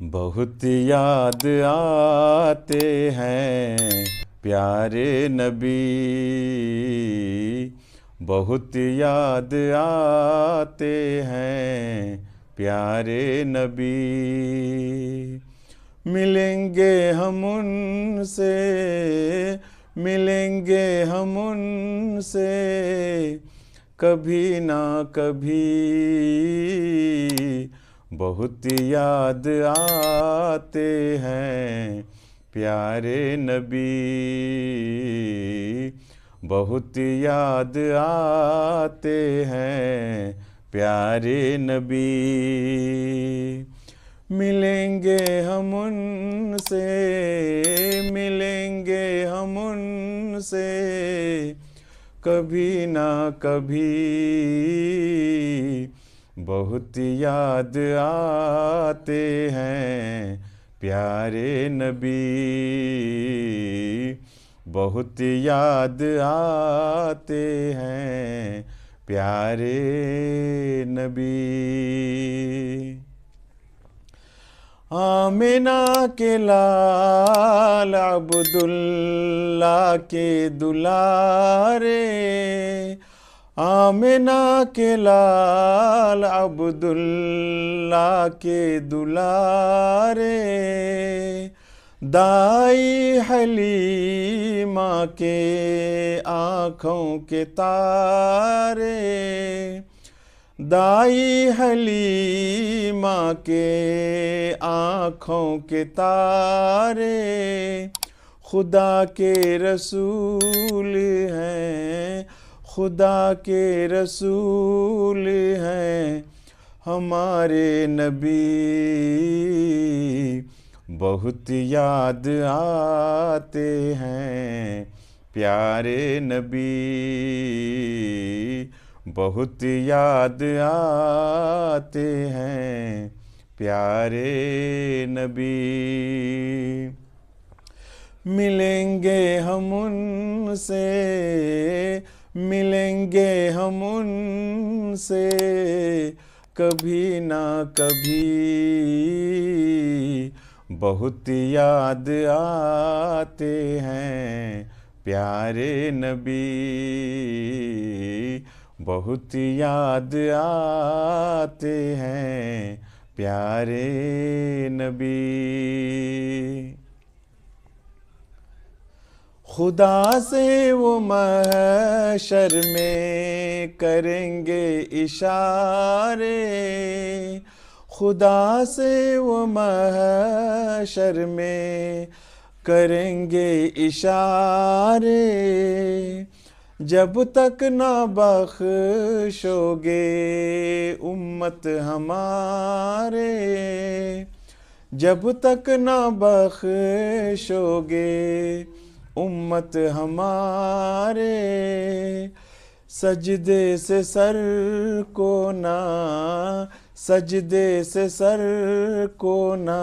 बहुत याद आते हैं प्यारे नबी, बहुत याद आते हैं प्यारे नबी। मिलेंगे हम उनसे, मिलेंगे हम उनसे कभी ना कभी। बहुत याद आते हैं प्यारे नबी, बहुत याद आते हैं प्यारे नबी। मिलेंगे हम उनसे, मिलेंगे हम उनसे कभी ना कभी। बहुत याद आते हैं प्यारे नबी, बहुत याद आते हैं प्यारे नबी। आमिना के लाल अब्दुल्ला के दुलारे, आमिना के लाल अब्दुल्ला के दुलारे, दाई हलीमा के आँखों के तारे, दाई हलीमा के आँखों के तारे, खुदा के रसूल हैं, खुदा के रसूल हैं हमारे नबी। बहुत याद आते हैं प्यारे नबी, बहुत याद आते हैं प्यारे नबी। मिलेंगे हम उनसे, मिलेंगे हम उनसे कभी ना कभी। बहुत याद आते हैं प्यारे नबी, बहुत याद आते हैं प्यारे नबी। खुदा से वो महशर में करेंगे इशारे, खुदा से वो महशर में करेंगे इशारे। जब तक ना बख्शोगे उम्मत हमारे, जब तक ना बख्शोगे उम्मत हमारे, सजदे से सर को ना, सजदे से सर को ना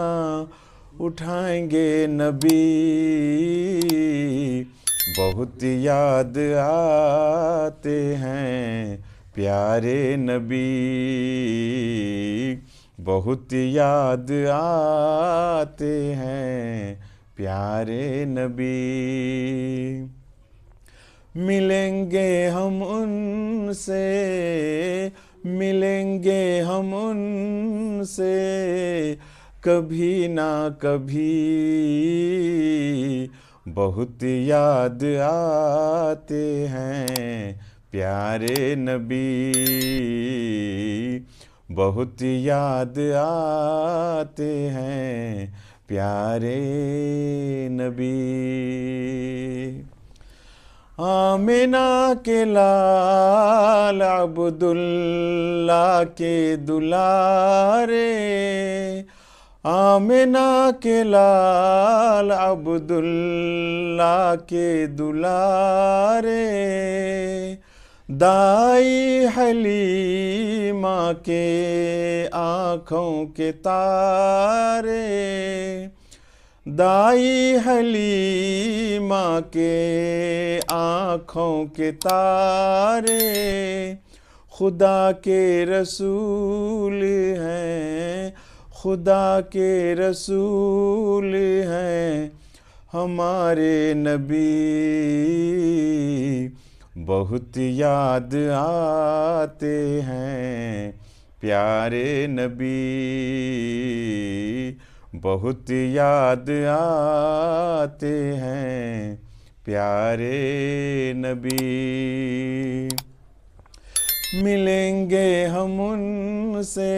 उठाएंगे नबी। बहुत याद आते हैं प्यारे नबी, बहुत याद आते हैं प्यारे नबी। मिलेंगे हम उनसे, मिलेंगे हम उनसे कभी ना कभी। बहुत याद आते हैं प्यारे नबी, बहुत याद आते हैं प्यारे नबी। आमिना के लाल अब्दुल्ला के दुलारे, आमिना के लाल अब्दुल्ला के दुलारे, दाई हलीमा के आँखों के तारे, दाई हलीमा के आँखों के तारे, खुदा के रसूल हैं, खुदा के रसूल हैं हमारे नबी, बहुत याद आते हैं प्यारे नबी, बहुत याद आते हैं प्यारे नबी। मिलेंगे हम उनसे,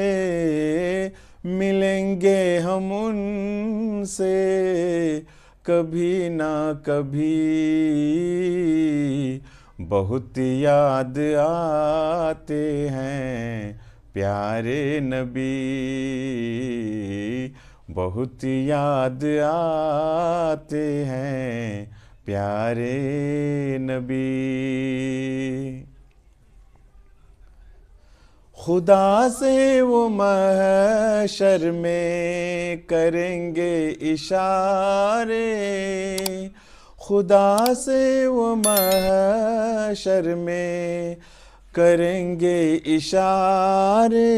मिलेंगे हम उनसे कभी ना कभी, बहुत याद आते हैं प्यारे नबी, बहुत याद आते हैं प्यारे नबी। खुदा से वो महशर में करेंगे इशारे, खुदा से वो महशर में करेंगे इशारे,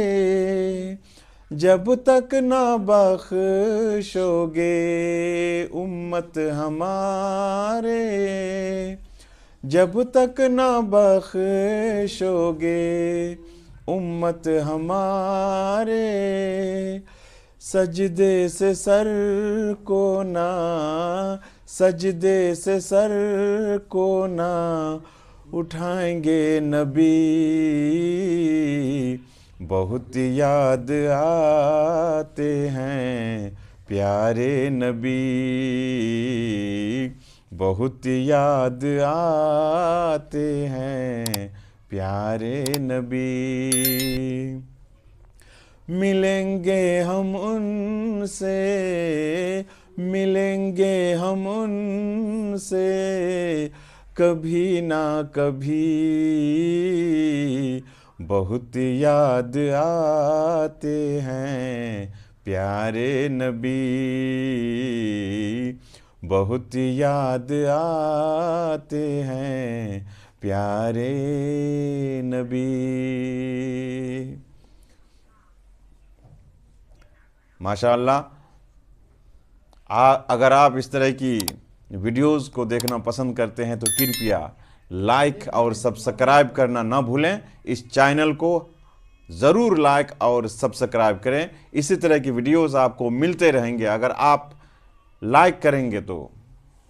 जब तक ना बख्शोगे उम्मत हमारे, जब तक ना बख्शोगे उम्मत हमारे, सजदे से सर को ना, सजदे से सर को ना उठाएंगे नबी, बहुत याद आते हैं प्यारे नबी, बहुत याद आते हैं प्यारे नबी। मिलेंगे हम उनसे, मिलेंगे हम उनसे कभी ना कभी, बहुत याद आते हैं प्यारे नबी, बहुत याद आते हैं प्यारे नबी। माशाअल्लाह, अगर आप इस तरह की वीडियोस को देखना पसंद करते हैं तो कृपया लाइक और सब्सक्राइब करना ना भूलें। इस चैनल को ज़रूर लाइक और सब्सक्राइब करें। इसी तरह की वीडियोस आपको मिलते रहेंगे अगर आप लाइक करेंगे तो।